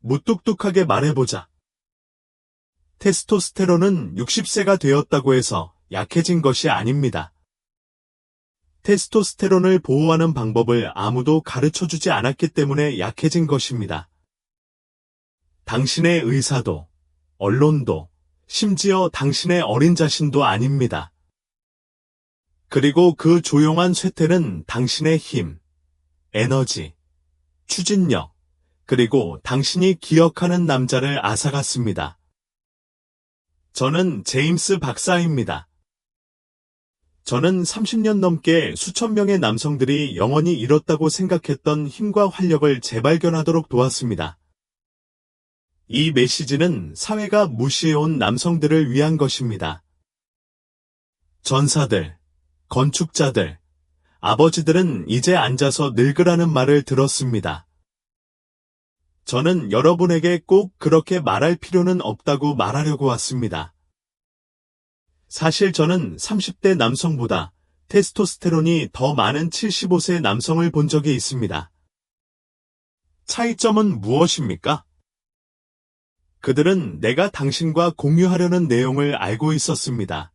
무뚝뚝하게 말해보자. 테스토스테론은 60세가 되었다고 해서 약해진 것이 아닙니다. 테스토스테론을 보호하는 방법을 아무도 가르쳐주지 않았기 때문에 약해진 것입니다. 당신의 의사도, 언론도, 심지어 당신의 어린 자신도 아닙니다. 그리고 그 조용한 쇠퇴는 당신의 힘, 에너지, 추진력, 그리고 당신이 기억하는 남자를 앗아갔습니다. 저는 제임스 박사입니다. 저는 30년 넘게 수천 명의 남성들이 영원히 잃었다고 생각했던 힘과 활력을 재발견하도록 도왔습니다. 이 메시지는 사회가 무시해온 남성들을 위한 것입니다. 전사들, 건축자들, 아버지들은 이제 앉아서 늙으라는 말을 들었습니다. 저는 여러분에게 꼭 그렇게 말할 필요는 없다고 말하려고 왔습니다. 사실 저는 30대 남성보다 테스토스테론이 더 많은 75세 남성을 본 적이 있습니다. 차이점은 무엇입니까? 그들은 내가 당신과 공유하려는 내용을 알고 있었습니다.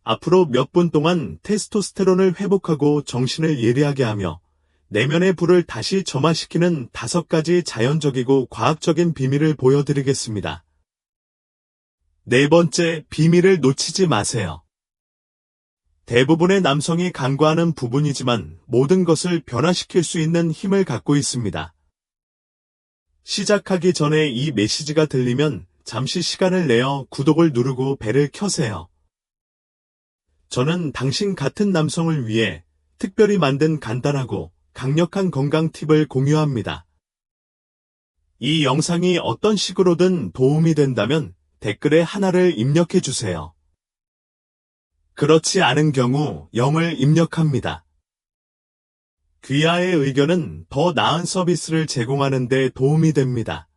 앞으로 몇 분 동안 테스토스테론을 회복하고 정신을 예리하게 하며 내면의 불을 다시 점화시키는 5가지 자연적이고 과학적인 비밀을 보여드리겠습니다. 네 번째, 비밀을 놓치지 마세요. 대부분의 남성이 간과하는 부분이지만 모든 것을 변화시킬 수 있는 힘을 갖고 있습니다. 시작하기 전에 이 메시지가 들리면 잠시 시간을 내어 구독을 누르고 벨을 켜세요. 저는 당신 같은 남성을 위해 특별히 만든 간단하고 강력한 건강 팁을 공유합니다. 이 영상이 어떤 식으로든 도움이 된다면 댓글에 하나를 입력해 주세요. 그렇지 않은 경우 0을 입력합니다. 귀하의 의견은 더 나은 서비스를 제공하는 데 도움이 됩니다.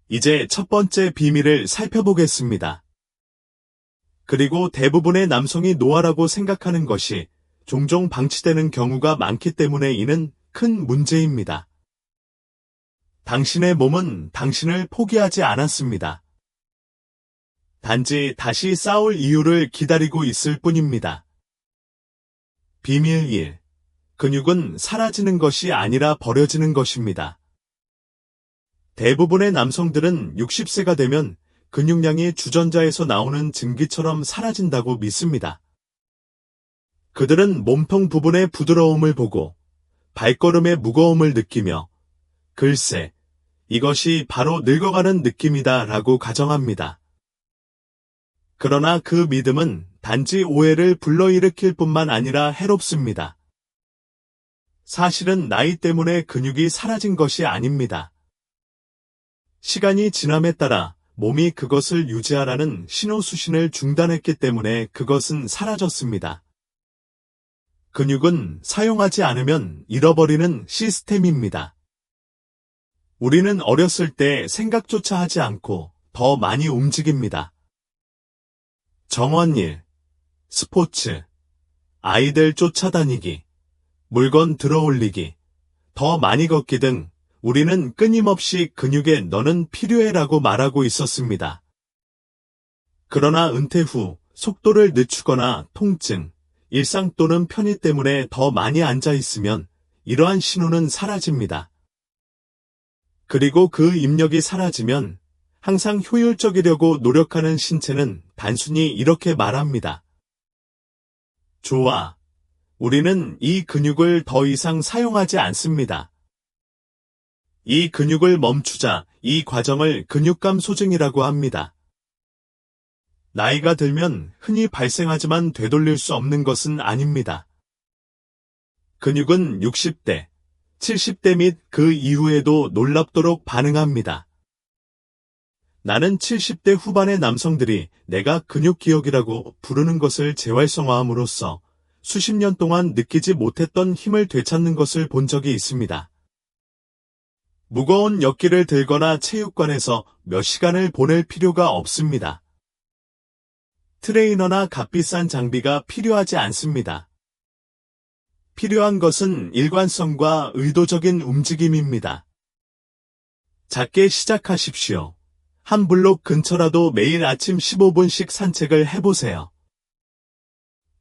이제 첫 번째 비밀을 살펴보겠습니다. 그리고 대부분의 남성이 노화라고 생각하는 것이 종종 방치되는 경우가 많기 때문에 이는 큰 문제입니다. 당신의 몸은 당신을 포기하지 않았습니다. 단지 다시 싸울 이유를 기다리고 있을 뿐입니다. 비밀 1. 근육은 사라지는 것이 아니라 버려지는 것입니다. 대부분의 남성들은 60세가 되면 근육량이 주전자에서 나오는 증기처럼 사라진다고 믿습니다. 그들은 몸통 부분의 부드러움을 보고 발걸음의 무거움을 느끼며 글쎄, 이것이 바로 늙어가는 느낌이다 라고 가정합니다. 그러나 그 믿음은 단지 오해를 불러일으킬 뿐만 아니라 해롭습니다. 사실은 나이 때문에 근육이 사라진 것이 아닙니다. 시간이 지남에 따라 몸이 그것을 유지하라는 신호 수신을 중단했기 때문에 그것은 사라졌습니다. 근육은 사용하지 않으면 잃어버리는 시스템입니다. 우리는 어렸을 때 생각조차 하지 않고 더 많이 움직입니다. 정원일, 스포츠, 아이들 쫓아다니기, 물건 들어올리기, 더 많이 걷기 등 우리는 끊임없이 근육에 너는 필요해라고 말하고 있었습니다. 그러나 은퇴 후 속도를 늦추거나 통증, 일상 또는 편의 때문에 더 많이 앉아 있으면 이러한 신호는 사라집니다. 그리고 그 입력이 사라지면 항상 효율적이려고 노력하는 신체는 단순히 이렇게 말합니다. 좋아. 우리는 이 근육을 더 이상 사용하지 않습니다. 이 근육을 멈추자. 이 과정을 근육감 소증이라고 합니다. 나이가 들면 흔히 발생하지만 되돌릴 수 없는 것은 아닙니다. 근육은 60대, 70대 및 그 이후에도 놀랍도록 반응합니다. 나는 70대 후반의 남성들이 내가 근육 기억이라고 부르는 것을 재활성화함으로써 수십 년 동안 느끼지 못했던 힘을 되찾는 것을 본 적이 있습니다. 무거운 역기를 들거나 체육관에서 몇 시간을 보낼 필요가 없습니다. 트레이너나 값비싼 장비가 필요하지 않습니다. 필요한 것은 일관성과 의도적인 움직임입니다. 작게 시작하십시오. 한 블록 근처라도 매일 아침 15분씩 산책을 해보세요.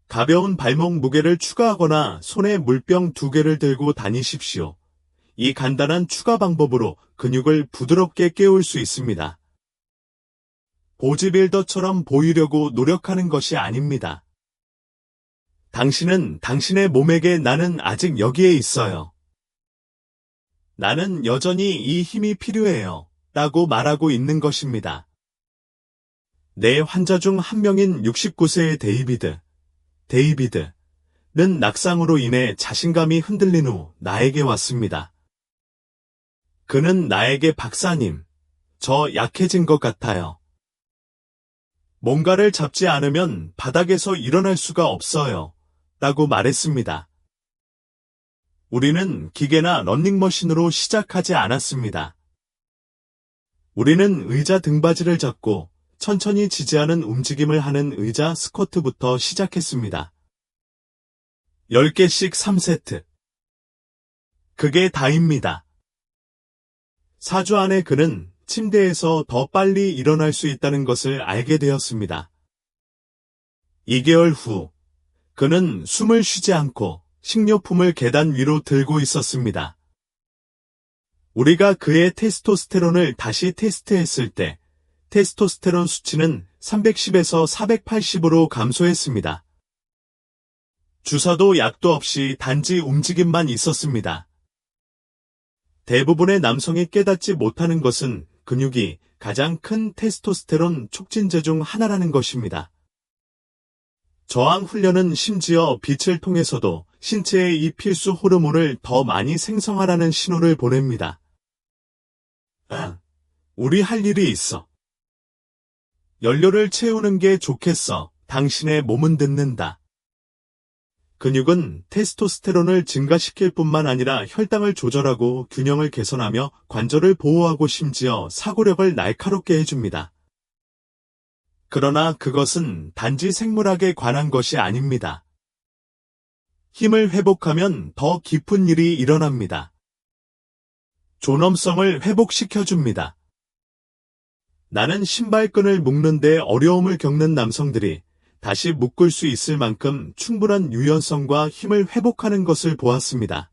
가벼운 발목 무게를 추가하거나 손에 물병 2개를 들고 다니십시오. 이 간단한 추가 방법으로 근육을 부드럽게 깨울 수 있습니다. 보디빌더처럼 보이려고 노력하는 것이 아닙니다. 당신은 당신의 몸에게 나는 아직 여기에 있어요. 나는 여전히 이 힘이 필요해요. 라고 말하고 있는 것입니다. 내 환자 중 한 명인 69세의 데이비드는 낙상으로 인해 자신감이 흔들린 후 나에게 왔습니다. 그는 나에게 박사님, 저 약해진 것 같아요. 뭔가를 잡지 않으면 바닥에서 일어날 수가 없어요. 라고 말했습니다. 우리는 기계나 러닝머신으로 시작하지 않았습니다. 우리는 의자 등받이를 잡고 천천히 지지하는 움직임을 하는 의자 스쿼트부터 시작했습니다. 10개씩 3세트. 그게 다입니다. 4주 안에 그는 침대에서 더 빨리 일어날 수 있다는 것을 알게 되었습니다. 2개월 후, 그는 숨을 쉬지 않고 식료품을 계단 위로 들고 있었습니다. 우리가 그의 테스토스테론을 다시 테스트했을 때, 테스토스테론 수치는 310에서 480으로 감소했습니다. 주사도 약도 없이 단지 움직임만 있었습니다. 대부분의 남성이 깨닫지 못하는 것은 근육이 가장 큰 테스토스테론 촉진제 중 하나라는 것입니다. 저항 훈련은 심지어 빛을 통해서도 신체의 이 필수 호르몬을 더 많이 생성하라는 신호를 보냅니다. 우리 할 일이 있어. 연료를 채우는 게 좋겠어. 당신의 몸은 듣는다. 근육은 테스토스테론을 증가시킬 뿐만 아니라 혈당을 조절하고 균형을 개선하며 관절을 보호하고 심지어 사고력을 날카롭게 해줍니다. 그러나 그것은 단지 생물학에 관한 것이 아닙니다. 힘을 회복하면 더 깊은 일이 일어납니다. 존엄성을 회복시켜줍니다. 나는 신발끈을 묶는데 어려움을 겪는 남성들이 다시 묶을 수 있을 만큼 충분한 유연성과 힘을 회복하는 것을 보았습니다.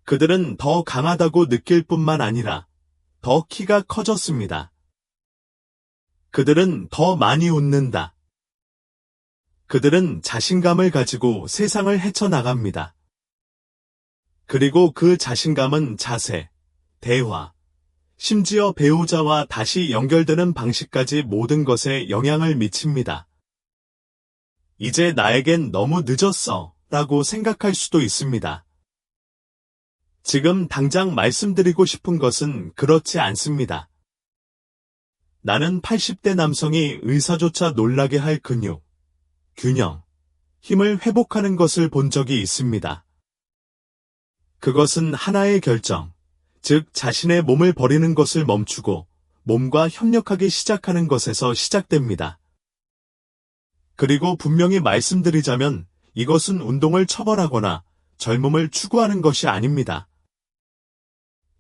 그들은 더 강하다고 느낄 뿐만 아니라 더 키가 커졌습니다. 그들은 더 많이 웃는다. 그들은 자신감을 가지고 세상을 헤쳐나갑니다. 그리고 그 자신감은 자세, 대화, 심지어 배우자와 다시 연결되는 방식까지 모든 것에 영향을 미칩니다. 이제 나에겐 너무 늦었어 라고 생각할 수도 있습니다. 지금 당장 말씀드리고 싶은 것은 그렇지 않습니다. 나는 80대 남성이 의사조차 놀라게 할 근육, 균형, 힘을 회복하는 것을 본 적이 있습니다. 그것은 하나의 결정, 즉 자신의 몸을 버리는 것을 멈추고 몸과 협력하기 시작하는 것에서 시작됩니다. 그리고 분명히 말씀드리자면 이것은 운동을 처벌하거나 젊음을 추구하는 것이 아닙니다.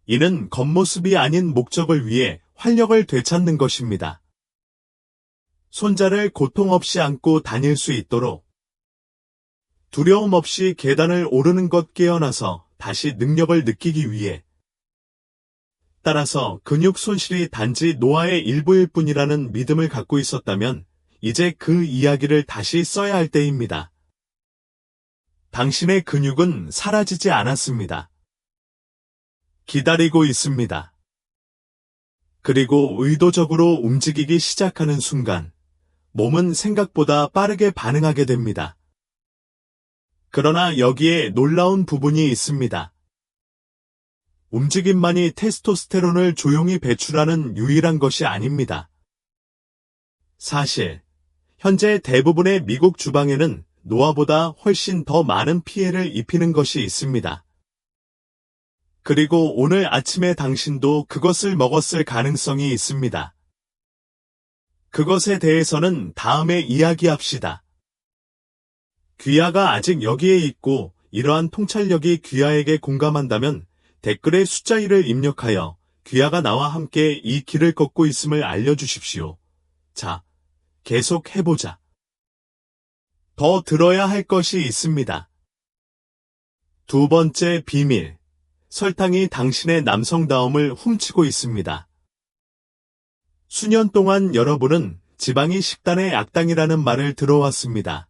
이는 겉모습이 아닌 목적을 위해 활력을 되찾는 것입니다. 손자를 고통 없이 안고 다닐 수 있도록 두려움 없이 계단을 오르는 것 깨어나서 다시 능력을 느끼기 위해 따라서 근육 손실이 단지 노화의 일부일 뿐이라는 믿음을 갖고 있었다면 이제 그 이야기를 다시 써야 할 때입니다. 당신의 근육은 사라지지 않았습니다. 기다리고 있습니다. 그리고 의도적으로 움직이기 시작하는 순간 몸은 생각보다 빠르게 반응하게 됩니다. 그러나 여기에 놀라운 부분이 있습니다. 움직임만이 테스토스테론을 조용히 배출하는 유일한 것이 아닙니다. 사실 현재 대부분의 미국 주방에는 노화보다 훨씬 더 많은 피해를 입히는 것이 있습니다. 그리고 오늘 아침에 당신도 그것을 먹었을 가능성이 있습니다. 그것에 대해서는 다음에 이야기합시다. 귀하가 아직 여기에 있고 이러한 통찰력이 귀하에게 공감한다면 댓글에 숫자 1을 입력하여 귀하가 나와 함께 이 길을 걷고 있음을 알려주십시오. 자, 계속 해보자. 더 들어야 할 것이 있습니다. 두 번째 비밀. 설탕이 당신의 남성다움을 훔치고 있습니다. 수년 동안 여러분은 지방이 식단의 악당이라는 말을 들어왔습니다.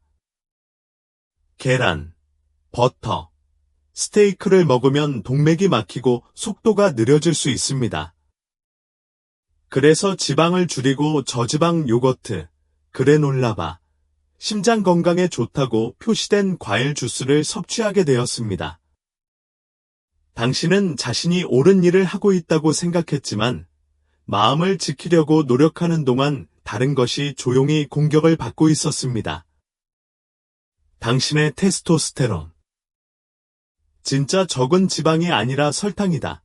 계란, 버터, 스테이크를 먹으면 동맥이 막히고 속도가 느려질 수 있습니다. 그래서 지방을 줄이고 저지방 요거트, 그래놀라바, 심장 건강에 좋다고 표시된 과일 주스를 섭취하게 되었습니다. 당신은 자신이 옳은 일을 하고 있다고 생각했지만 마음을 지키려고 노력하는 동안 다른 것이 조용히 공격을 받고 있었습니다. 당신의 테스토스테론. 진짜 적은 지방이 아니라 설탕이다.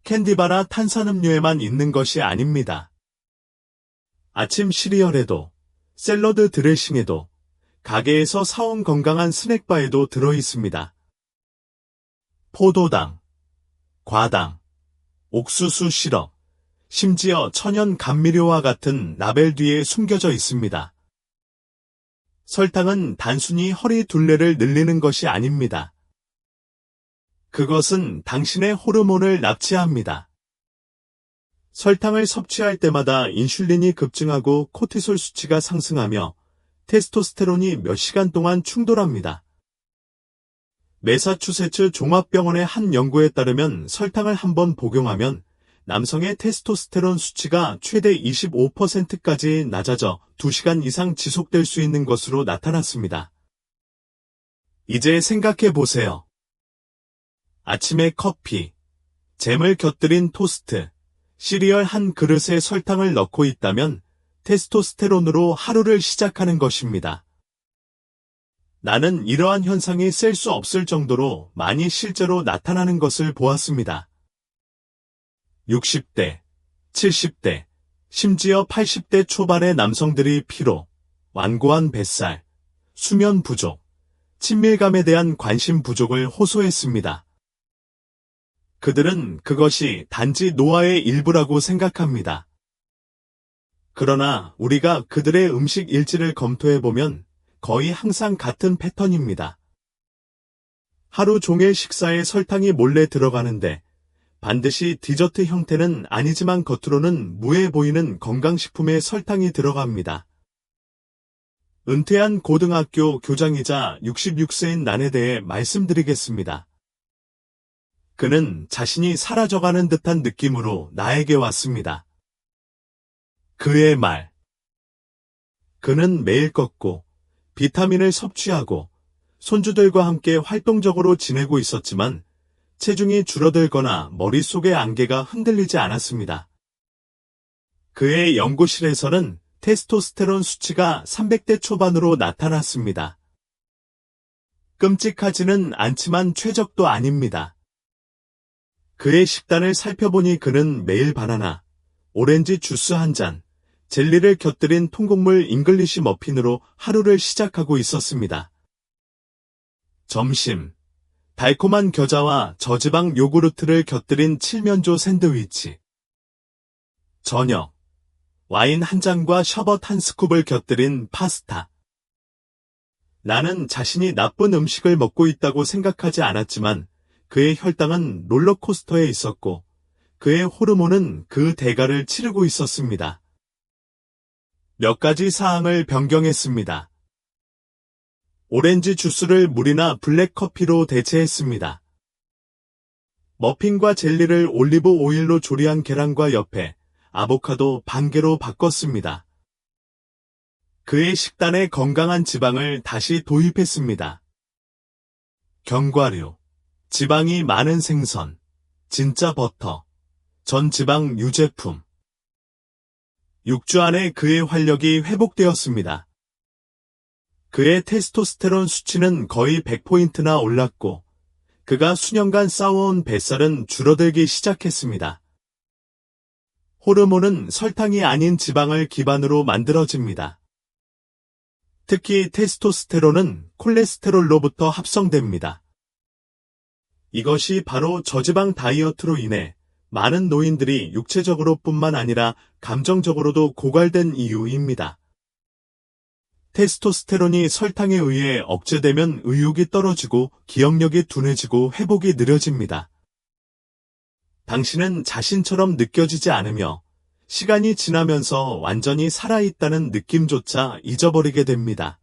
캔디바나 탄산음료에만 있는 것이 아닙니다. 아침 시리얼에도, 샐러드 드레싱에도, 가게에서 사온 건강한 스낵바에도 들어있습니다. 포도당, 과당, 옥수수 시럽, 심지어 천연 감미료와 같은 라벨 뒤에 숨겨져 있습니다. 설탕은 단순히 허리 둘레를 늘리는 것이 아닙니다. 그것은 당신의 호르몬을 납치합니다. 설탕을 섭취할 때마다 인슐린이 급증하고 코티솔 수치가 상승하며 테스토스테론이 몇 시간 동안 충돌합니다. 매사추세츠 종합병원의 한 연구에 따르면 설탕을 한번 복용하면 남성의 테스토스테론 수치가 최대 25%까지 낮아져 2시간 이상 지속될 수 있는 것으로 나타났습니다. 이제 생각해 보세요. 아침에 커피, 잼을 곁들인 토스트, 시리얼 한 그릇에 설탕을 넣고 있다면 테스토스테론으로 하루를 시작하는 것입니다. 나는 이러한 현상이 셀 수 없을 정도로 많이 실제로 나타나는 것을 보았습니다. 60대, 70대, 심지어 80대 초반의 남성들이 피로, 완고한 뱃살, 수면 부족, 친밀감에 대한 관심 부족을 호소했습니다. 그들은 그것이 단지 노화의 일부라고 생각합니다. 그러나 우리가 그들의 음식 일지를 검토해보면 거의 항상 같은 패턴입니다. 하루 종일 식사에 설탕이 몰래 들어가는데 반드시 디저트 형태는 아니지만 겉으로는 무해 보이는 건강식품에 설탕이 들어갑니다. 은퇴한 고등학교 교장이자 66세인 난에 대해 말씀드리겠습니다. 그는 자신이 사라져가는 듯한 느낌으로 나에게 왔습니다. 그의 말. 그는 매일 걷고 비타민을 섭취하고 손주들과 함께 활동적으로 지내고 있었지만 체중이 줄어들거나 머릿속의 안개가 흔들리지 않았습니다. 그의 연구실에서는 테스토스테론 수치가 300대 초반으로 나타났습니다. 끔찍하지는 않지만 최적도 아닙니다. 그의 식단을 살펴보니 그는 매일 바나나, 오렌지 주스 한 잔, 젤리를 곁들인 통곡물 잉글리시 머핀으로 하루를 시작하고 있었습니다. 점심, 달콤한 겨자와 저지방 요구르트를 곁들인 칠면조 샌드위치. 저녁, 와인 한 잔과 셔벗 한 스쿱을 곁들인 파스타. 나는 자신이 나쁜 음식을 먹고 있다고 생각하지 않았지만 그의 혈당은 롤러코스터에 있었고 그의 호르몬은 그 대가를 치르고 있었습니다. 몇 가지 사항을 변경했습니다. 오렌지 주스를 물이나 블랙커피로 대체했습니다. 머핀과 젤리를 올리브 오일로 조리한 계란과 옆에 아보카도 반 개로 바꿨습니다. 그의 식단에 건강한 지방을 다시 도입했습니다. 견과류, 지방이 많은 생선, 진짜 버터, 전지방 유제품. 6주 안에 그의 활력이 회복되었습니다. 그의 테스토스테론 수치는 거의 100포인트나 올랐고 그가 수년간 쌓아온 뱃살은 줄어들기 시작했습니다. 호르몬은 설탕이 아닌 지방을 기반으로 만들어집니다. 특히 테스토스테론은 콜레스테롤로부터 합성됩니다. 이것이 바로 저지방 다이어트로 인해 많은 노인들이 육체적으로뿐만 아니라 감정적으로도 고갈된 이유입니다. 테스토스테론이 설탕에 의해 억제되면 의욕이 떨어지고 기억력이 둔해지고 회복이 느려집니다. 당신은 자신처럼 느껴지지 않으며 시간이 지나면서 완전히 살아있다는 느낌조차 잊어버리게 됩니다.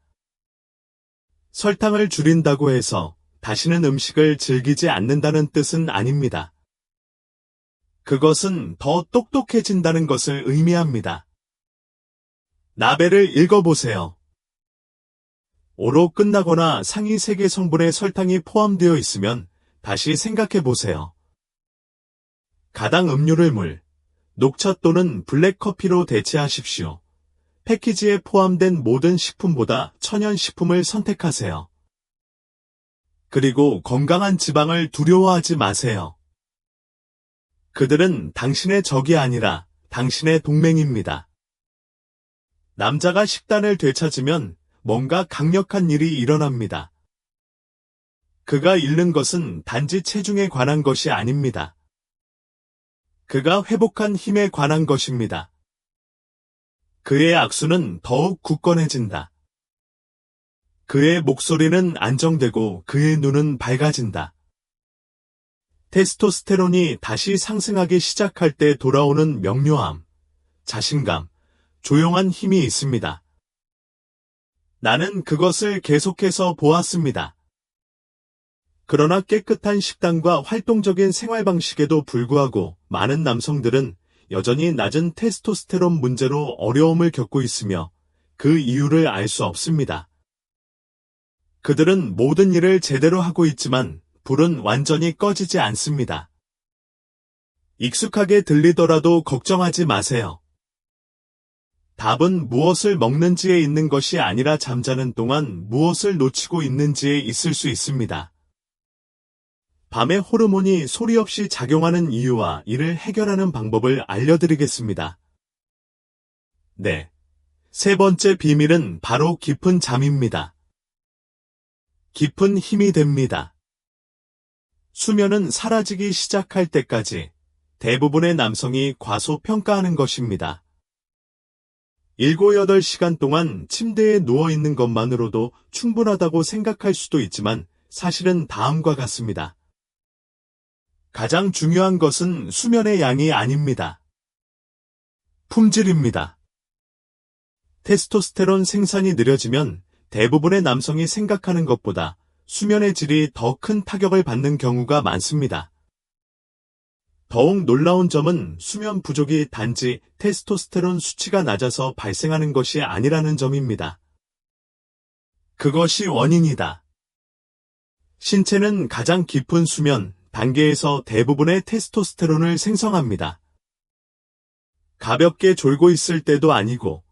설탕을 줄인다고 해서 다시는 음식을 즐기지 않는다는 뜻은 아닙니다. 그것은 더 똑똑해진다는 것을 의미합니다. 나베를 읽어보세요. 오로 끝나거나 상위 3개 성분의 설탕이 포함되어 있으면 다시 생각해보세요. 가당 음료를 물, 녹차 또는 블랙커피로 대체하십시오. 패키지에 포함된 모든 식품보다 천연식품을 선택하세요. 그리고 건강한 지방을 두려워하지 마세요. 그들은 당신의 적이 아니라 당신의 동맹입니다. 남자가 식단을 되찾으면 뭔가 강력한 일이 일어납니다. 그가 잃는 것은 단지 체중에 관한 것이 아닙니다. 그가 회복한 힘에 관한 것입니다. 그의 악수는 더욱 굳건해진다. 그의 목소리는 안정되고 그의 눈은 밝아진다. 테스토스테론이 다시 상승하기 시작할 때 돌아오는 명료함, 자신감, 조용한 힘이 있습니다. 나는 그것을 계속해서 보았습니다. 그러나 깨끗한 식단과 활동적인 생활 방식에도 불구하고 많은 남성들은 여전히 낮은 테스토스테론 문제로 어려움을 겪고 있으며 그 이유를 알 수 없습니다. 그들은 모든 일을 제대로 하고 있지만 불은 완전히 꺼지지 않습니다. 익숙하게 들리더라도 걱정하지 마세요. 답은 무엇을 먹는지에 있는 것이 아니라 잠자는 동안 무엇을 놓치고 있는지에 있을 수 있습니다. 밤에 호르몬이 소리 없이 작용하는 이유와 이를 해결하는 방법을 알려드리겠습니다. 네. 세 번째 비밀은 바로 깊은 잠입니다. 깊은 힘이 됩니다. 수면은 사라지기 시작할 때까지 대부분의 남성이 과소평가하는 것입니다. 7, 8시간 동안 침대에 누워있는 것만으로도 충분하다고 생각할 수도 있지만 사실은 다음과 같습니다. 가장 중요한 것은 수면의 양이 아닙니다. 품질입니다. 테스토스테론 생산이 느려지면 대부분의 남성이 생각하는 것보다 수면의 질이 더 큰 타격을 받는 경우가 많습니다. 더욱 놀라운 점은 수면 부족이 단지 테스토스테론 수치가 낮아서 발생하는 것이 아니라는 점입니다. 그것이 원인이다. 신체는 가장 깊은 수면 단계에서 대부분의 테스토스테론을 생성합니다. 가볍게 졸고 있을 때도 아니고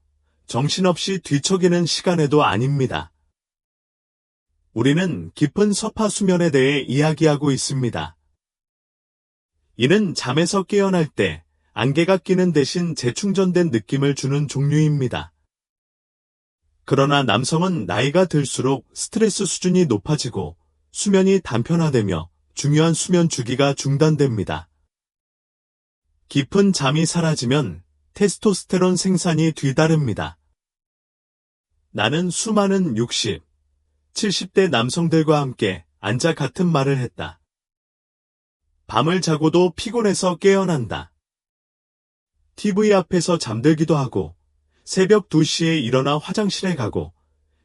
정신없이 뒤척이는 시간에도 아닙니다. 우리는 깊은 서파 수면에 대해 이야기하고 있습니다. 이는 잠에서 깨어날 때 안개가 끼는 대신 재충전된 느낌을 주는 종류입니다. 그러나 남성은 나이가 들수록 스트레스 수준이 높아지고 수면이 단편화되며 중요한 수면 주기가 중단됩니다. 깊은 잠이 사라지면 테스토스테론 생산이 뒤따릅니다. 나는 수많은 60, 70대 남성들과 함께 앉아 같은 말을 했다. 밤을 자고도 피곤해서 깨어난다. TV 앞에서 잠들기도 하고 새벽 2시에 일어나 화장실에 가고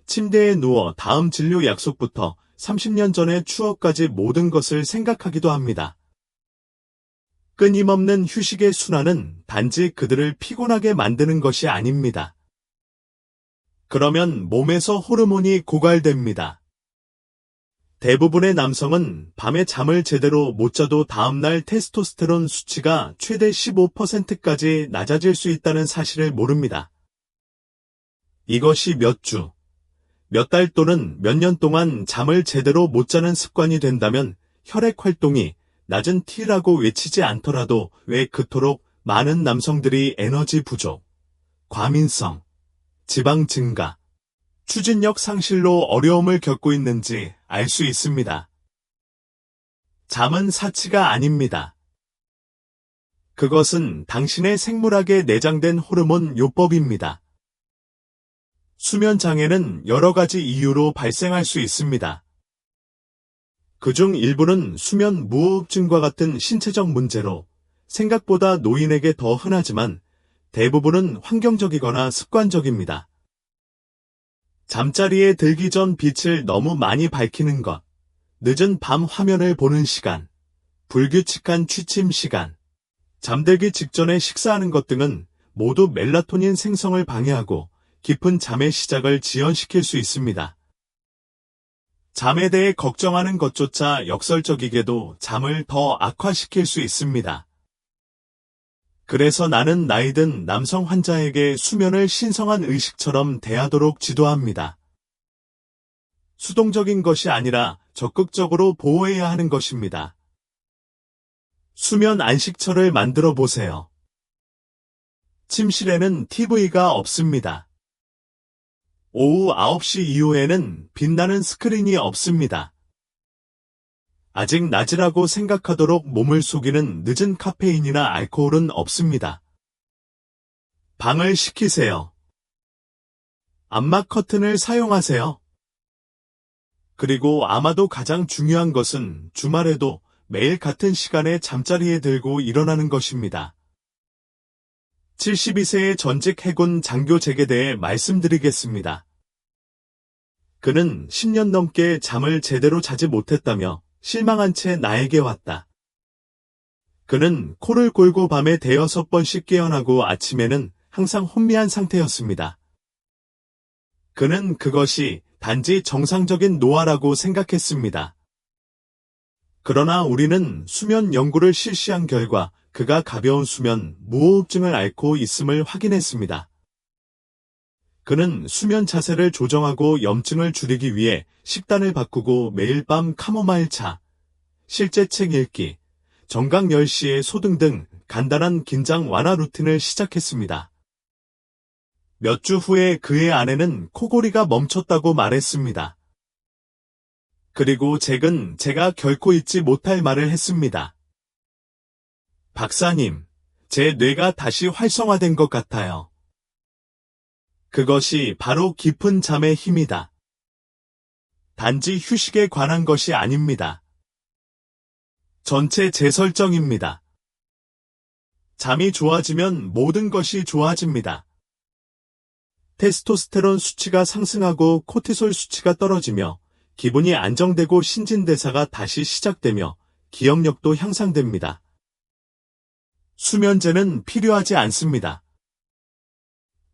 침대에 누워 다음 진료 약속부터 30년 전의 추억까지 모든 것을 생각하기도 합니다. 끊임없는 휴식의 순환은 단지 그들을 피곤하게 만드는 것이 아닙니다. 그러면 몸에서 호르몬이 고갈됩니다. 대부분의 남성은 밤에 잠을 제대로 못 자도 다음날 테스토스테론 수치가 최대 15%까지 낮아질 수 있다는 사실을 모릅니다. 이것이 몇 주, 몇 달 또는 몇 년 동안 잠을 제대로 못 자는 습관이 된다면 혈액 활동이 낮은 T라고 외치지 않더라도 왜 그토록 많은 남성들이 에너지 부족, 과민성, 지방 증가, 추진력 상실로 어려움을 겪고 있는지 알 수 있습니다. 잠은 사치가 아닙니다. 그것은 당신의 생물학에 내장된 호르몬 요법입니다. 수면 장애는 여러 가지 이유로 발생할 수 있습니다. 그중 일부는 수면 무호흡증과 같은 신체적 문제로 생각보다 노인에게 더 흔하지만 대부분은 환경적이거나 습관적입니다. 잠자리에 들기 전 빛을 너무 많이 밝히는 것, 늦은 밤 화면을 보는 시간, 불규칙한 취침 시간, 잠들기 직전에 식사하는 것 등은 모두 멜라토닌 생성을 방해하고 깊은 잠의 시작을 지연시킬 수 있습니다. 잠에 대해 걱정하는 것조차 역설적이게도 잠을 더 악화시킬 수 있습니다. 그래서 나는 나이 든 남성 환자에게 수면을 신성한 의식처럼 대하도록 지도합니다. 수동적인 것이 아니라 적극적으로 보호해야 하는 것입니다. 수면 안식처를 만들어 보세요. 침실에는 TV가 없습니다. 오후 9시 이후에는 빛나는 스크린이 없습니다. 아직 낮이라고 생각하도록 몸을 속이는 늦은 카페인이나 알코올은 없습니다. 방을 식히세요. 암막 커튼을 사용하세요. 그리고 아마도 가장 중요한 것은 주말에도 매일 같은 시간에 잠자리에 들고 일어나는 것입니다. 72세의 전직 해군 장교 잭에 대해 말씀드리겠습니다. 그는 10년 넘게 잠을 제대로 자지 못했다며 실망한 채 나에게 왔다. 그는 코를 골고 밤에 대여섯 번씩 깨어나고 아침에는 항상 혼미한 상태였습니다. 그는 그것이 단지 정상적인 노화라고 생각했습니다. 그러나 우리는 수면 연구를 실시한 결과 그가 가벼운 수면 무호흡증을 앓고 있음을 확인했습니다. 그는 수면 자세를 조정하고 염증을 줄이기 위해 식단을 바꾸고 매일 밤 카모마일 차, 실제 책 읽기, 정각 10시에 소등 등 간단한 긴장 완화 루틴을 시작했습니다. 몇 주 후에 그의 아내는 코골이가 멈췄다고 말했습니다. 그리고 잭은 제가 결코 잊지 못할 말을 했습니다. 박사님, 제 뇌가 다시 활성화된 것 같아요. 그것이 바로 깊은 잠의 힘이다. 단지 휴식에 관한 것이 아닙니다. 전체 재설정입니다. 잠이 좋아지면 모든 것이 좋아집니다. 테스토스테론 수치가 상승하고 코티솔 수치가 떨어지며 기분이 안정되고 신진대사가 다시 시작되며 기억력도 향상됩니다. 수면제는 필요하지 않습니다.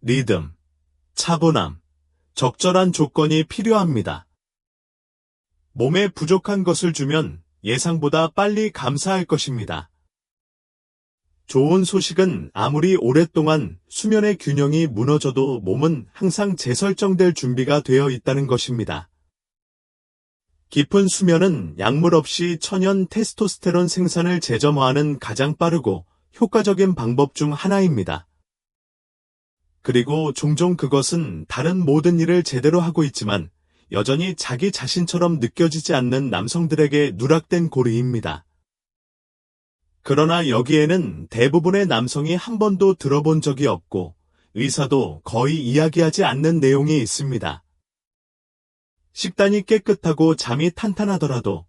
리듬, 차분함, 적절한 조건이 필요합니다. 몸에 부족한 것을 주면 예상보다 빨리 감사할 것입니다. 좋은 소식은 아무리 오랫동안 수면의 균형이 무너져도 몸은 항상 재설정될 준비가 되어 있다는 것입니다. 깊은 수면은 약물 없이 천연 테스토스테론 생산을 재점화하는 가장 빠르고 효과적인 방법 중 하나입니다. 그리고 종종 그것은 다른 모든 일을 제대로 하고 있지만 여전히 자기 자신처럼 느껴지지 않는 남성들에게 누락된 고리입니다. 그러나 여기에는 대부분의 남성이 한 번도 들어본 적이 없고 의사도 거의 이야기하지 않는 내용이 있습니다. 식단이 깨끗하고 잠이 탄탄하더라도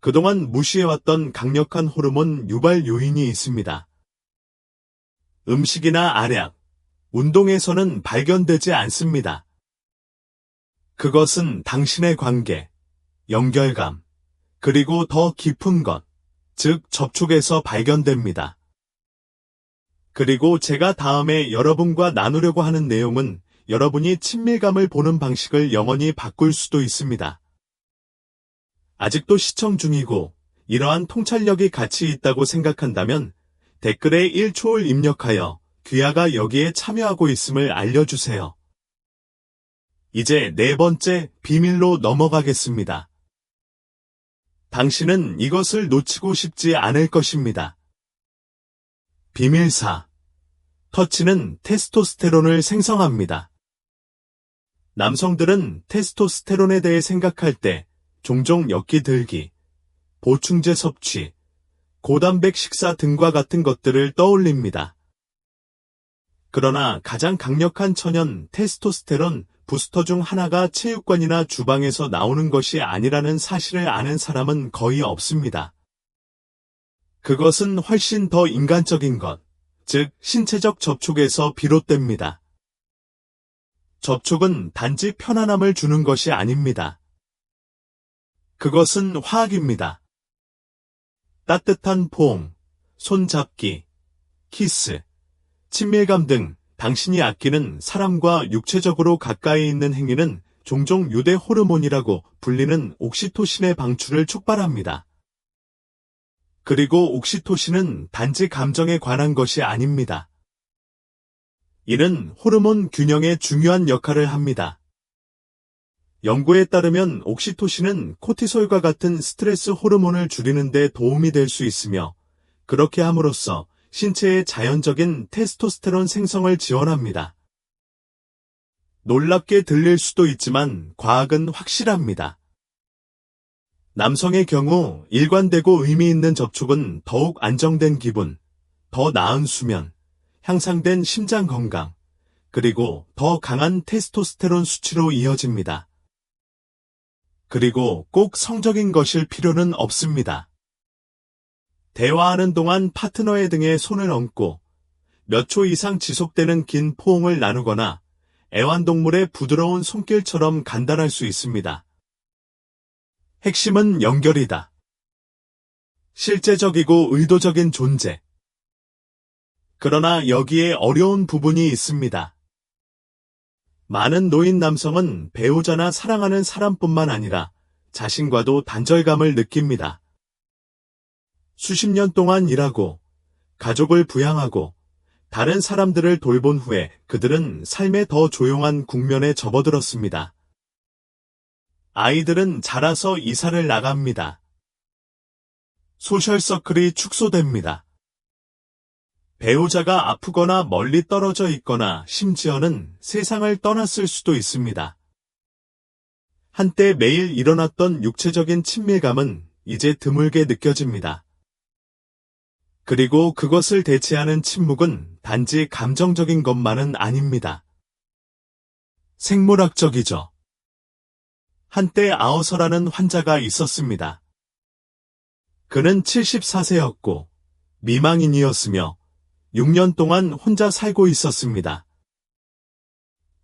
그동안 무시해왔던 강력한 호르몬 유발 요인이 있습니다. 음식이나 알약, 운동에서는 발견되지 않습니다. 그것은 당신의 관계, 연결감, 그리고 더 깊은 것, 즉 접촉에서 발견됩니다. 그리고 제가 다음에 여러분과 나누려고 하는 내용은 여러분이 친밀감을 보는 방식을 영원히 바꿀 수도 있습니다. 아직도 시청 중이고 이러한 통찰력이 가치 있다고 생각한다면 댓글에 1초를 입력하여 귀하가 여기에 참여하고 있음을 알려주세요. 이제 네 번째 비밀로 넘어가겠습니다. 당신은 이것을 놓치고 싶지 않을 것입니다. 비밀 4. 터치는 테스토스테론을 생성합니다. 남성들은 테스토스테론에 대해 생각할 때 종종 엮기 들기, 보충제 섭취, 고단백 식사 등과 같은 것들을 떠올립니다. 그러나 가장 강력한 천연 테스토스테론 부스터 중 하나가 체육관이나 주방에서 나오는 것이 아니라는 사실을 아는 사람은 거의 없습니다. 그것은 훨씬 더 인간적인 것, 즉 신체적 접촉에서 비롯됩니다. 접촉은 단지 편안함을 주는 것이 아닙니다. 그것은 화학입니다. 따뜻한 포옹, 손잡기, 키스, 친밀감 등 당신이 아끼는 사람과 육체적으로 가까이 있는 행위는 종종 유대 호르몬이라고 불리는 옥시토신의 방출을 촉발합니다. 그리고 옥시토신은 단지 감정에 관한 것이 아닙니다. 이는 호르몬 균형에 중요한 역할을 합니다. 연구에 따르면 옥시토신은 코티솔과 같은 스트레스 호르몬을 줄이는 데 도움이 될 수 있으며 그렇게 함으로써 신체의 자연적인 테스토스테론 생성을 지원합니다. 놀랍게 들릴 수도 있지만 과학은 확실합니다. 남성의 경우 일관되고 의미 있는 접촉은 더욱 안정된 기분, 더 나은 수면, 향상된 심장 건강, 그리고 더 강한 테스토스테론 수치로 이어집니다. 그리고 꼭 성적인 것일 필요는 없습니다. 대화하는 동안 파트너의 등에 손을 얹고 몇 초 이상 지속되는 긴 포옹을 나누거나 애완동물의 부드러운 손길처럼 간단할 수 있습니다. 핵심은 연결이다. 실제적이고 의도적인 존재. 그러나 여기에 어려운 부분이 있습니다. 많은 노인 남성은 배우자나 사랑하는 사람뿐만 아니라 자신과도 단절감을 느낍니다. 수십 년 동안 일하고, 가족을 부양하고, 다른 사람들을 돌본 후에 그들은 삶의 더 조용한 국면에 접어들었습니다. 아이들은 자라서 이사를 나갑니다. 소셜서클이 축소됩니다. 배우자가 아프거나 멀리 떨어져 있거나 심지어는 세상을 떠났을 수도 있습니다. 한때 매일 일어났던 육체적인 친밀감은 이제 드물게 느껴집니다. 그리고 그것을 대체하는 침묵은 단지 감정적인 것만은 아닙니다. 생물학적이죠. 한때 아우서라는 환자가 있었습니다. 그는 74세였고 미망인이었으며 6년 동안 혼자 살고 있었습니다.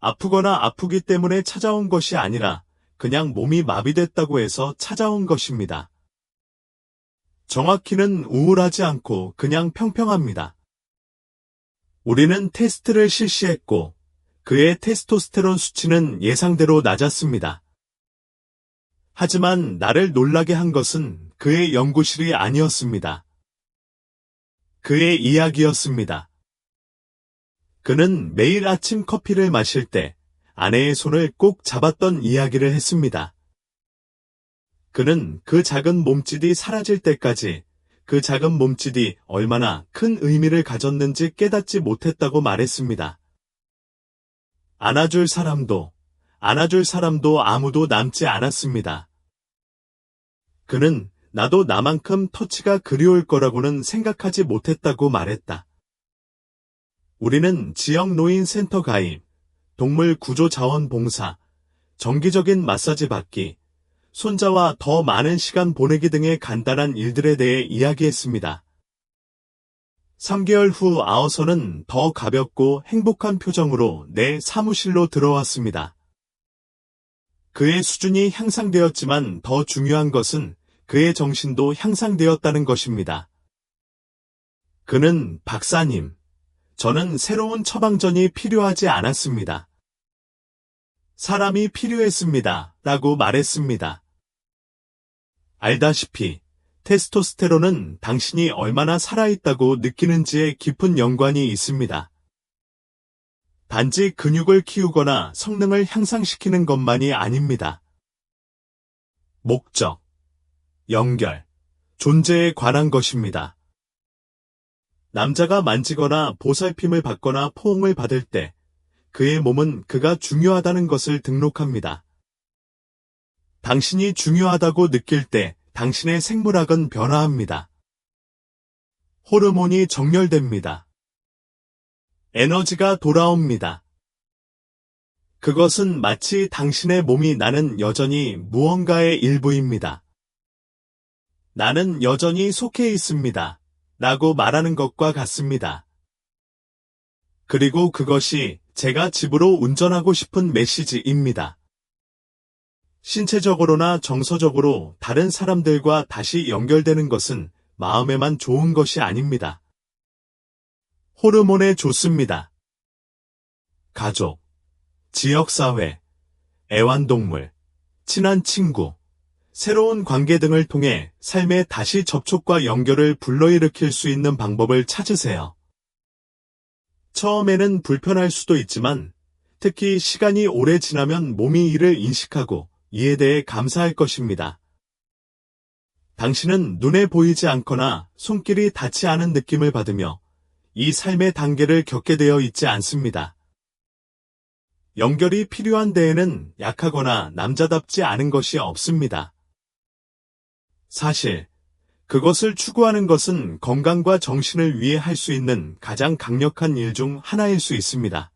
아프거나 아프기 때문에 찾아온 것이 아니라 그냥 몸이 마비됐다고 해서 찾아온 것입니다. 정확히는 우울하지 않고 그냥 평평합니다. 우리는 테스트를 실시했고 그의 테스토스테론 수치는 예상대로 낮았습니다. 하지만 나를 놀라게 한 것은 그의 연구실이 아니었습니다. 그의 이야기였습니다. 그는 매일 아침 커피를 마실 때 아내의 손을 꼭 잡았던 이야기를 했습니다. 그는 그 작은 몸짓이 사라질 때까지 그 작은 몸짓이 얼마나 큰 의미를 가졌는지 깨닫지 못했다고 말했습니다. 안아줄 사람도 아무도 남지 않았습니다. 그는 나도 나만큼 터치가 그리울 거라고는 생각하지 못했다고 말했다. 우리는 지역 노인 센터 가입, 동물 구조 자원 봉사, 정기적인 마사지 받기, 손자와 더 많은 시간 보내기 등의 간단한 일들에 대해 이야기했습니다. 3개월 후 아우서는 더 가볍고 행복한 표정으로 내 사무실로 들어왔습니다. 그의 수준이 향상되었지만 더 중요한 것은 그의 정신도 향상되었다는 것입니다. 그는 박사님, 저는 새로운 처방전이 필요하지 않았습니다. 사람이 필요했습니다. 라고 말했습니다. 알다시피 테스토스테론은 당신이 얼마나 살아있다고 느끼는지에 깊은 연관이 있습니다. 단지 근육을 키우거나 성능을 향상시키는 것만이 아닙니다. 목적, 연결, 존재에 관한 것입니다. 남자가 만지거나 보살핌을 받거나 포옹을 받을 때 그의 몸은 그가 중요하다는 것을 등록합니다. 당신이 중요하다고 느낄 때 당신의 생물학은 변화합니다. 호르몬이 정렬됩니다. 에너지가 돌아옵니다. 그것은 마치 당신의 몸이 나는 여전히 무언가의 일부입니다. 나는 여전히 속해 있습니다. 라고 말하는 것과 같습니다. 그리고 그것이 제가 집으로 운전하고 싶은 메시지입니다. 신체적으로나 정서적으로 다른 사람들과 다시 연결되는 것은 마음에만 좋은 것이 아닙니다. 호르몬에 좋습니다. 가족, 지역사회, 애완동물, 친한 친구, 새로운 관계 등을 통해 삶에 다시 접촉과 연결을 불러일으킬 수 있는 방법을 찾으세요. 처음에는 불편할 수도 있지만 특히 시간이 오래 지나면 몸이 이를 인식하고 이에 대해 감사할 것입니다. 당신은 눈에 보이지 않거나 손길이 닿지 않은 느낌을 받으며 이 삶의 단계를 겪게 되어 있지 않습니다. 연결이 필요한 데에는 약하거나 남자답지 않은 것이 없습니다. 사실 그것을 추구하는 것은 건강과 정신을 위해 할 수 있는 가장 강력한 일 중 하나일 수 있습니다.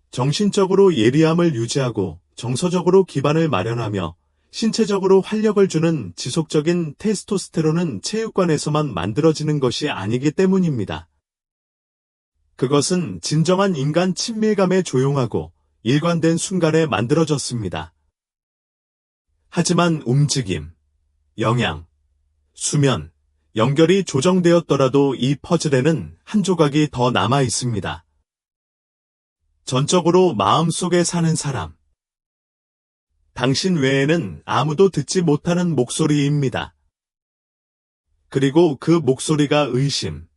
정신적으로 예리함을 유지하고 정서적으로 기반을 마련하며 신체적으로 활력을 주는 지속적인 테스토스테론은 체육관에서만 만들어지는 것이 아니기 때문입니다. 그것은 진정한 인간 친밀감에 조용하고 일관된 순간에 만들어졌습니다. 하지만 움직임, 영양, 수면, 연결이 조정되었더라도 이 퍼즐에는 한 조각이 더 남아 있습니다. 전적으로 마음속에 사는 사람. 당신 외에는 아무도 듣지 못하는 목소리입니다. 그리고 그 목소리가 의심,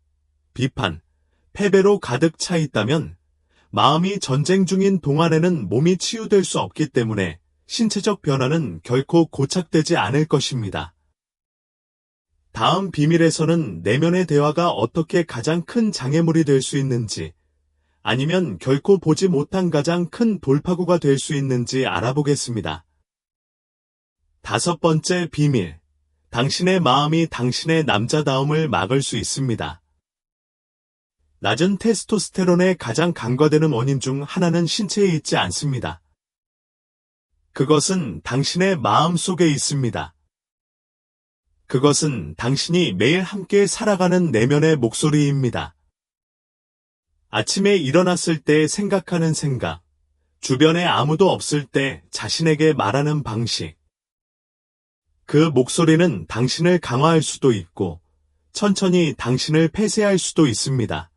비판, 패배로 가득 차 있다면 마음이 전쟁 중인 동안에는 몸이 치유될 수 없기 때문에 신체적 변화는 결코 고착되지 않을 것입니다. 다음 비밀에서는 내면의 대화가 어떻게 가장 큰 장애물이 될 수 있는지, 아니면 결코 보지 못한 가장 큰 돌파구가 될 수 있는지 알아보겠습니다. 5번째 비밀. 당신의 마음이 당신의 남자다움을 막을 수 있습니다. 낮은 테스토스테론의 가장 간과되는 원인 중 하나는 신체에 있지 않습니다. 그것은 당신의 마음 속에 있습니다. 그것은 당신이 매일 함께 살아가는 내면의 목소리입니다. 아침에 일어났을 때 생각하는 생각, 주변에 아무도 없을 때 자신에게 말하는 방식. 그 목소리는 당신을 강화할 수도 있고, 천천히 당신을 폐쇄할 수도 있습니다.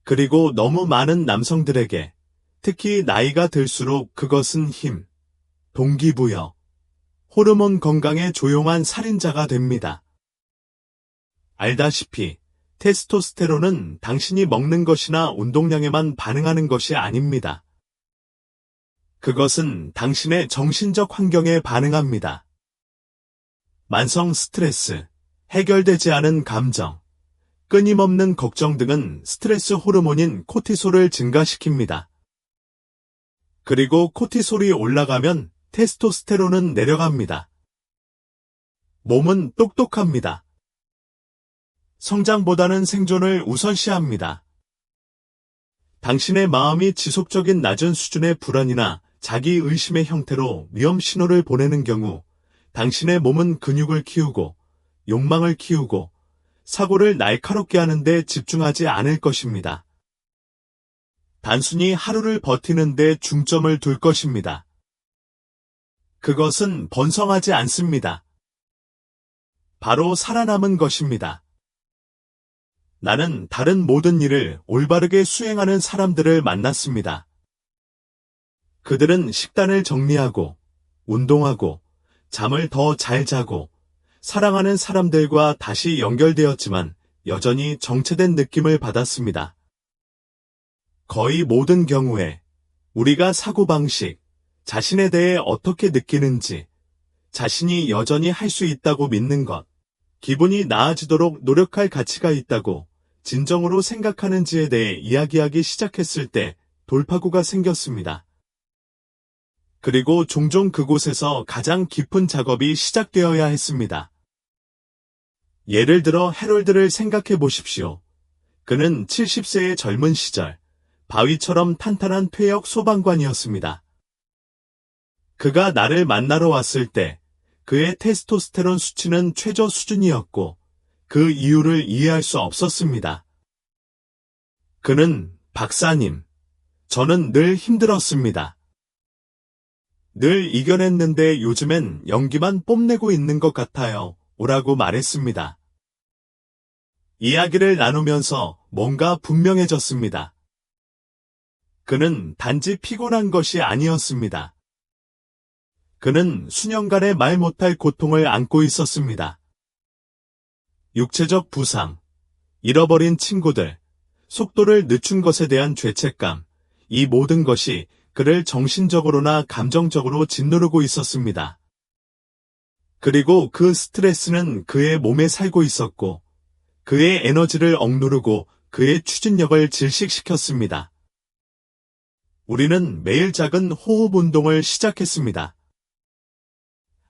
그리고 너무 많은 남성들에게, 특히 나이가 들수록 그것은 힘, 동기부여, 호르몬 건강의 조용한 살인자가 됩니다. 알다시피 테스토스테론은 당신이 먹는 것이나 운동량에만 반응하는 것이 아닙니다. 그것은 당신의 정신적 환경에 반응합니다. 만성 스트레스, 해결되지 않은 감정, 끊임없는 걱정 등은 스트레스 호르몬인 코티솔을 증가시킵니다. 그리고 코티솔이 올라가면 테스토스테론은 내려갑니다. 몸은 똑똑합니다. 성장보다는 생존을 우선시합니다. 당신의 마음이 지속적인 낮은 수준의 불안이나 자기의심의 형태로 위험 신호를 보내는 경우, 당신의 몸은 근육을 키우고, 욕망을 키우고, 사고를 날카롭게 하는 데 집중하지 않을 것입니다. 단순히 하루를 버티는 데 중점을 둘 것입니다. 그것은 번성하지 않습니다. 바로 살아남은 것입니다. 나는 다른 모든 일을 올바르게 수행하는 사람들을 만났습니다. 그들은 식단을 정리하고, 운동하고, 잠을 더 잘 자고, 사랑하는 사람들과 다시 연결되었지만 여전히 정체된 느낌을 받았습니다. 거의 모든 경우에 우리가 사고방식, 자신에 대해 어떻게 느끼는지, 자신이 여전히 할 수 있다고 믿는 것, 기분이 나아지도록 노력할 가치가 있다고 진정으로 생각하는지에 대해 이야기하기 시작했을 때 돌파구가 생겼습니다. 그리고 종종 그곳에서 가장 깊은 작업이 시작되어야 했습니다. 예를 들어 해롤드를 생각해 보십시오. 그는 70세의 젊은 시절, 바위처럼 탄탄한 퇴역 소방관이었습니다. 그가 나를 만나러 왔을 때 그의 테스토스테론 수치는 최저 수준이었고 그 이유를 이해할 수 없었습니다. 그는 박사님, 저는 늘 힘들었습니다. 늘 이겨냈는데 요즘엔 연기만 뽐내고 있는 것 같아요. 오라고 말했습니다. 이야기를 나누면서 뭔가 분명해졌습니다. 그는 단지 피곤한 것이 아니었습니다. 그는 수년간의 말 못할 고통을 안고 있었습니다. 육체적 부상, 잃어버린 친구들, 속도를 늦춘 것에 대한 죄책감, 이 모든 것이 그를 정신적으로나 감정적으로 짓누르고 있었습니다. 그리고 그 스트레스는 그의 몸에 살고 있었고, 그의 에너지를 억누르고 그의 추진력을 질식시켰습니다. 우리는 매일 작은 호흡 운동을 시작했습니다.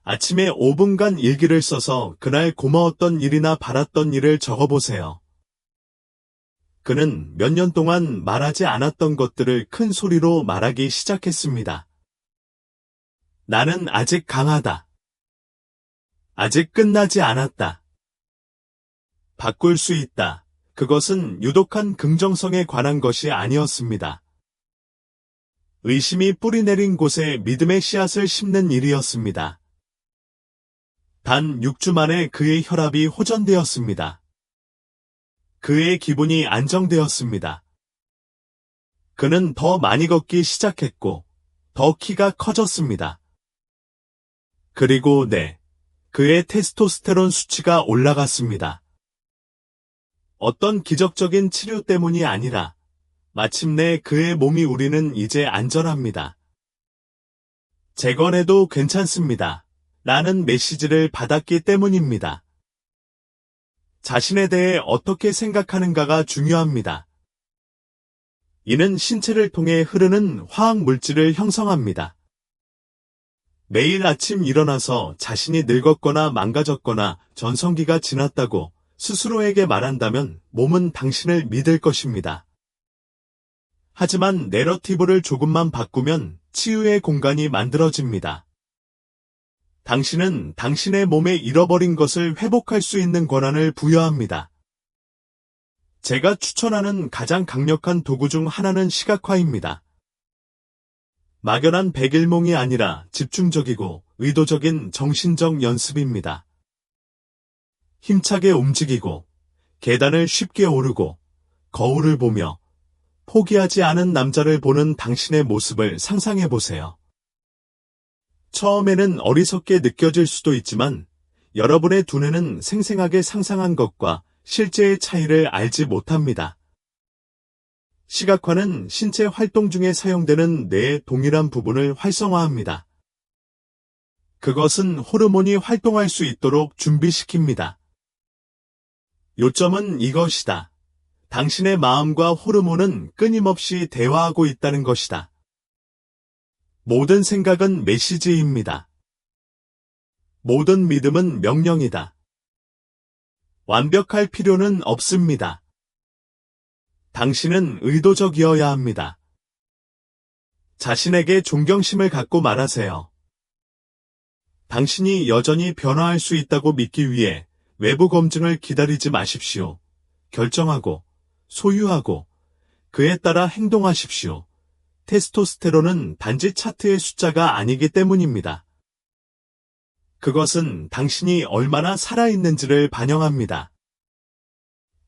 아침에 5분간 일기를 써서 그날 고마웠던 일이나 바랐던 일을 적어보세요. 그는 몇 년 동안 말하지 않았던 것들을 큰 소리로 말하기 시작했습니다. 나는 아직 강하다. 아직 끝나지 않았다. 바꿀 수 있다. 그것은 유독한 긍정성에 관한 것이 아니었습니다. 의심이 뿌리내린 곳에 믿음의 씨앗을 심는 일이었습니다. 단 6주 만에 그의 혈압이 호전되었습니다. 그의 기분이 안정되었습니다. 그는 더 많이 걷기 시작했고, 더 키가 커졌습니다. 그리고 그의 테스토스테론 수치가 올라갔습니다. 어떤 기적적인 치료 때문이 아니라, 마침내 그의 몸이 우리는 이제 안전합니다. 재건해도 괜찮습니다. 라는 메시지를 받았기 때문입니다. 자신에 대해 어떻게 생각하는가가 중요합니다. 이는 신체를 통해 흐르는 화학 물질을 형성합니다. 매일 아침 일어나서 자신이 늙었거나 망가졌거나 전성기가 지났다고 스스로에게 말한다면 몸은 당신을 믿을 것입니다. 하지만 내러티브를 조금만 바꾸면 치유의 공간이 만들어집니다. 당신은 당신의 몸에 잃어버린 것을 회복할 수 있는 권한을 부여합니다. 제가 추천하는 가장 강력한 도구 중 하나는 시각화입니다. 막연한 백일몽이 아니라 집중적이고 의도적인 정신적 연습입니다. 힘차게 움직이고, 계단을 쉽게 오르고, 거울을 보며, 포기하지 않은 남자를 보는 당신의 모습을 상상해 보세요. 처음에는 어리석게 느껴질 수도 있지만 여러분의 두뇌는 생생하게 상상한 것과 실제의 차이를 알지 못합니다. 시각화는 신체 활동 중에 사용되는 뇌의 동일한 부분을 활성화합니다. 그것은 호르몬이 활동할 수 있도록 준비시킵니다. 요점은 이것이다. 당신의 마음과 호르몬은 끊임없이 대화하고 있다는 것이다. 모든 생각은 메시지입니다. 모든 믿음은 명령이다. 완벽할 필요는 없습니다. 당신은 의도적이어야 합니다. 자신에게 존경심을 갖고 말하세요. 당신이 여전히 변화할 수 있다고 믿기 위해 외부 검증을 기다리지 마십시오. 결정하고, 소유하고, 그에 따라 행동하십시오. 테스토스테론은 단지 차트의 숫자가 아니기 때문입니다. 그것은 당신이 얼마나 살아있는지를 반영합니다.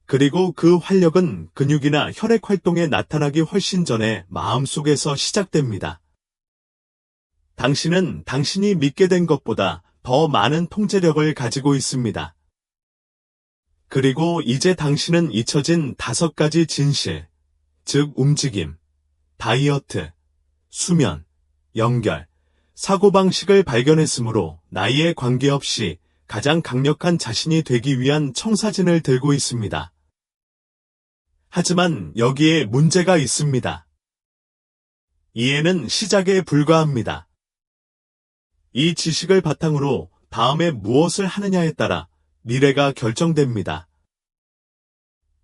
그리고 그 활력은 근육이나 혈액 활동에 나타나기 훨씬 전에 마음속에서 시작됩니다. 당신은 당신이 믿게 된 것보다 더 많은 통제력을 가지고 있습니다. 그리고 이제 당신은 잊혀진 5가지 진실, 즉 움직임, 다이어트, 수면, 연결, 사고방식을 발견했으므로 나이에 관계없이 가장 강력한 자신이 되기 위한 청사진을 들고 있습니다. 하지만 여기에 문제가 있습니다. 이해는 시작에 불과합니다. 이 지식을 바탕으로 다음에 무엇을 하느냐에 따라 미래가 결정됩니다.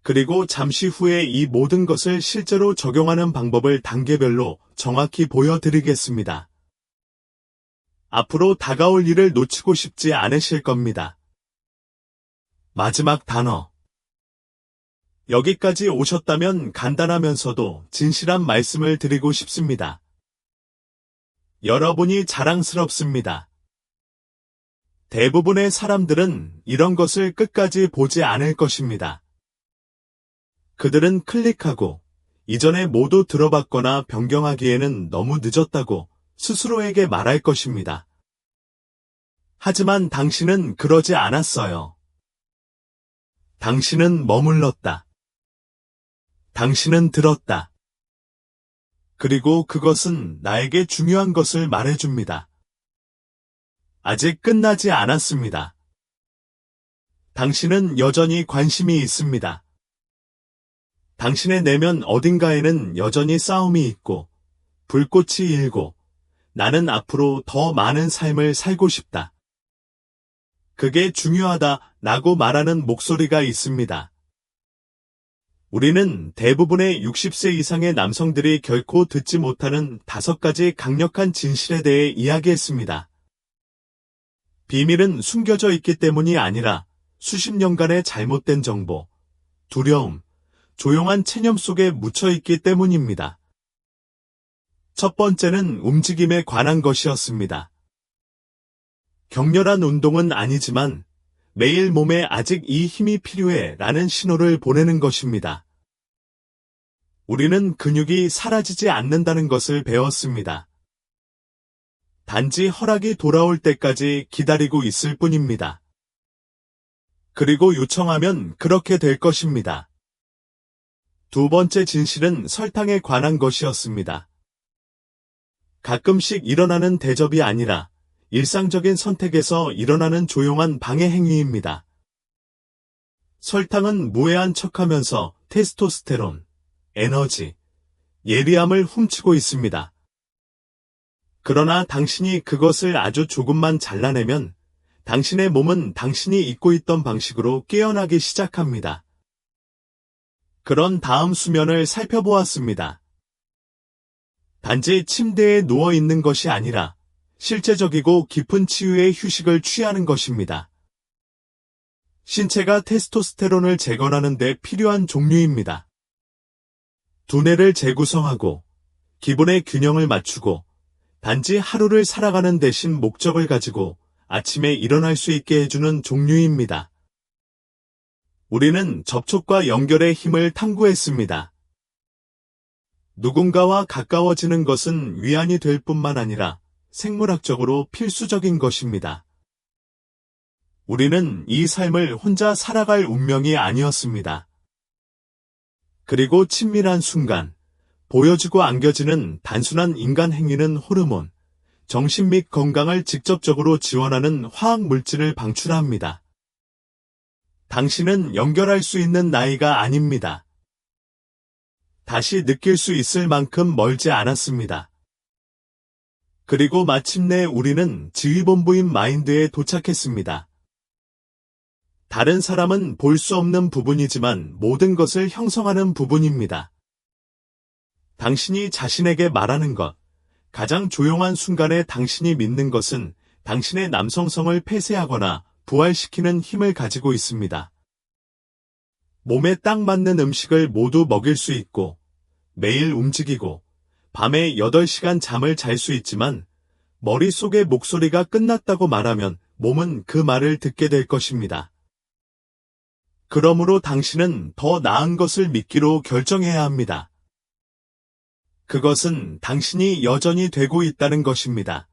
그리고 잠시 후에 이 모든 것을 실제로 적용하는 방법을 단계별로 정확히 보여드리겠습니다. 앞으로 다가올 일을 놓치고 싶지 않으실 겁니다. 마지막 단어. 여기까지 오셨다면 간단하면서도 진실한 말씀을 드리고 싶습니다. 여러분이 자랑스럽습니다. 대부분의 사람들은 이런 것을 끝까지 보지 않을 것입니다. 그들은 클릭하고 이전에 모두 들어봤거나 변경하기에는 너무 늦었다고 스스로에게 말할 것입니다. 하지만 당신은 그러지 않았어요. 당신은 머물렀다. 당신은 들었다. 그리고 그것은 나에게 중요한 것을 말해줍니다. 아직 끝나지 않았습니다. 당신은 여전히 관심이 있습니다. 당신의 내면 어딘가에는 여전히 싸움이 있고, 불꽃이 일고, 나는 앞으로 더 많은 삶을 살고 싶다. 그게 중요하다 라고 말하는 목소리가 있습니다. 우리는 대부분의 60세 이상의 남성들이 결코 듣지 못하는 5가지 강력한 진실에 대해 이야기했습니다. 비밀은 숨겨져 있기 때문이 아니라 수십 년간의 잘못된 정보, 두려움, 조용한 체념 속에 묻혀 있기 때문입니다. 첫 번째는 움직임에 관한 것이었습니다. 격렬한 운동은 아니지만 매일 몸에 아직 이 힘이 필요해 라는 신호를 보내는 것입니다. 우리는 근육이 사라지지 않는다는 것을 배웠습니다. 단지 허락이 돌아올 때까지 기다리고 있을 뿐입니다. 그리고 요청하면 그렇게 될 것입니다. 두 번째 진실은 설탕에 관한 것이었습니다. 가끔씩 일어나는 대접이 아니라 일상적인 선택에서 일어나는 조용한 방해 행위입니다. 설탕은 무해한 척하면서 테스토스테론, 에너지, 예리함을 훔치고 있습니다. 그러나 당신이 그것을 아주 조금만 잘라내면 당신의 몸은 당신이 잊고 있던 방식으로 깨어나기 시작합니다. 그런 다음 수면을 살펴보았습니다. 단지 침대에 누워 있는 것이 아니라 실제적이고 깊은 치유의 휴식을 취하는 것입니다. 신체가 테스토스테론을 재건하는 데 필요한 종류입니다. 두뇌를 재구성하고 기분의 균형을 맞추고 단지 하루를 살아가는 대신 목적을 가지고 아침에 일어날 수 있게 해주는 종류입니다. 우리는 접촉과 연결의 힘을 탐구했습니다. 누군가와 가까워지는 것은 위안이 될 뿐만 아니라 생물학적으로 필수적인 것입니다. 우리는 이 삶을 혼자 살아갈 운명이 아니었습니다. 그리고 친밀한 순간, 보여주고 안겨지는 단순한 인간 행위는 호르몬, 정신 및 건강을 직접적으로 지원하는 화학 물질을 방출합니다. 당신은 연결할 수 있는 나이가 아닙니다. 다시 느낄 수 있을 만큼 멀지 않았습니다. 그리고 마침내 우리는 지휘본부인 마인드에 도착했습니다. 다른 사람은 볼 수 없는 부분이지만 모든 것을 형성하는 부분입니다. 당신이 자신에게 말하는 것, 가장 조용한 순간에 당신이 믿는 것은 당신의 남성성을 폐쇄하거나 부활시키는 힘을 가지고 있습니다. 몸에 딱 맞는 음식을 모두 먹일 수 있고, 매일 움직이고, 밤에 8시간 잠을 잘 수 있지만, 머릿속의 목소리가 끝났다고 말하면 몸은 그 말을 듣게 될 것입니다. 그러므로 당신은 더 나은 것을 믿기로 결정해야 합니다. 그것은 당신이 여전히 되고 있다는 것입니다.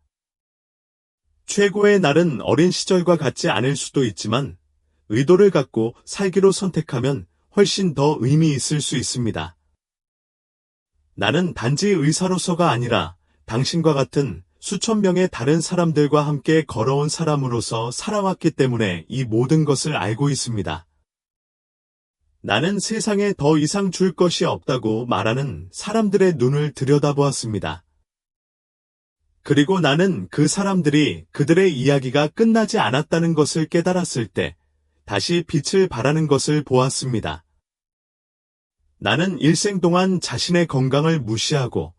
최고의 날은 어린 시절과 같지 않을 수도 있지만 의도를 갖고 살기로 선택하면 훨씬 더 의미 있을 수 있습니다. 나는 단지 의사로서가 아니라 당신과 같은 수천 명의 다른 사람들과 함께 걸어온 사람으로서 살아왔기 때문에 이 모든 것을 알고 있습니다. 나는 세상에 더 이상 줄 것이 없다고 말하는 사람들의 눈을 들여다보았습니다. 그리고 나는 그 사람들이 그들의 이야기가 끝나지 않았다는 것을 깨달았을 때 다시 빛을 발하는 것을 보았습니다. 나는 일생 동안 자신의 건강을 무시하고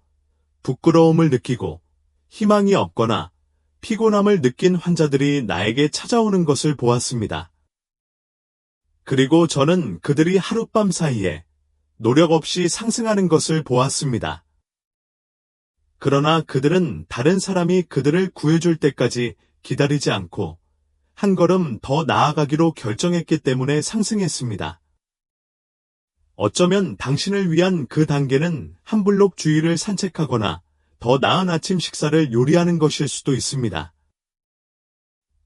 부끄러움을 느끼고 희망이 없거나 피곤함을 느낀 환자들이 나에게 찾아오는 것을 보았습니다. 그리고 저는 그들이 하룻밤 사이에 노력 없이 상승하는 것을 보았습니다. 그러나 그들은 다른 사람이 그들을 구해줄 때까지 기다리지 않고 한 걸음 더 나아가기로 결정했기 때문에 상승했습니다. 어쩌면 당신을 위한 그 단계는 한 블록 주위를 산책하거나 더 나은 아침 식사를 요리하는 것일 수도 있습니다.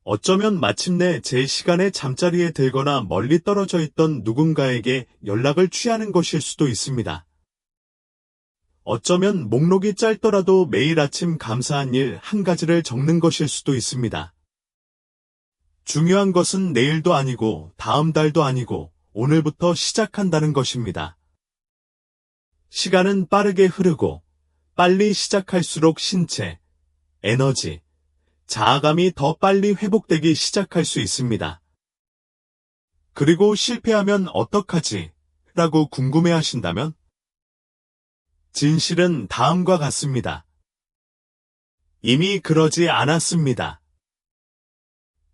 어쩌면 마침내 제 시간에 잠자리에 들거나 멀리 떨어져 있던 누군가에게 연락을 취하는 것일 수도 있습니다. 어쩌면 목록이 짧더라도 매일 아침 감사한 일 한 가지를 적는 것일 수도 있습니다. 중요한 것은 내일도 아니고 다음 달도 아니고 오늘부터 시작한다는 것입니다. 시간은 빠르게 흐르고 빨리 시작할수록 신체, 에너지, 자아감이 더 빨리 회복되기 시작할 수 있습니다. 그리고 실패하면 어떡하지? 라고 궁금해하신다면? 진실은 다음과 같습니다. 이미 그러지 않았습니다.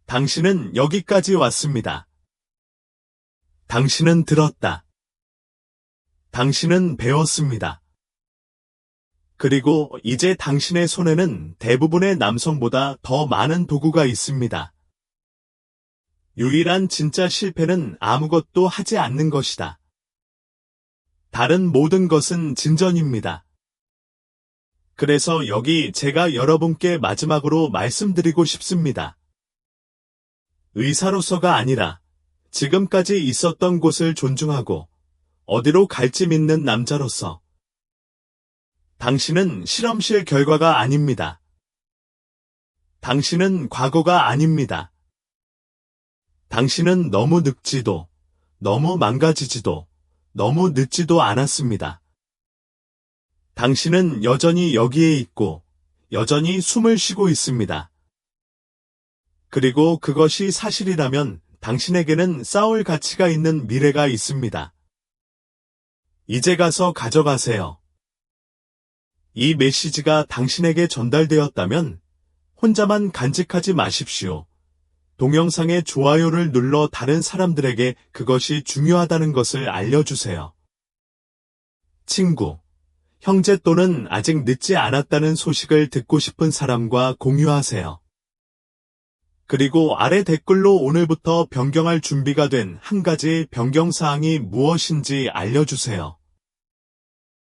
당신은 여기까지 왔습니다. 당신은 들었다. 당신은 배웠습니다. 그리고 이제 당신의 손에는 대부분의 남성보다 더 많은 도구가 있습니다. 유일한 진짜 실패는 아무것도 하지 않는 것이다. 다른 모든 것은 진전입니다. 그래서 여기 제가 여러분께 마지막으로 말씀드리고 싶습니다. 의사로서가 아니라 지금까지 있었던 곳을 존중하고 어디로 갈지 믿는 남자로서 당신은 실험실 결과가 아닙니다. 당신은 과거가 아닙니다. 당신은 너무 늙지도, 너무 망가지지도, 너무 늦지도 않았습니다. 당신은 여전히 여기에 있고, 여전히 숨을 쉬고 있습니다. 그리고 그것이 사실이라면 당신에게는 싸울 가치가 있는 미래가 있습니다. 이제 가서 가져가세요. 이 메시지가 당신에게 전달되었다면 혼자만 간직하지 마십시오. 동영상의 좋아요를 눌러 다른 사람들에게 그것이 중요하다는 것을 알려주세요. 친구, 형제 또는 아직 늦지 않았다는 소식을 듣고 싶은 사람과 공유하세요. 그리고 아래 댓글로 오늘부터 변경할 준비가 된 한 가지 변경사항이 무엇인지 알려주세요.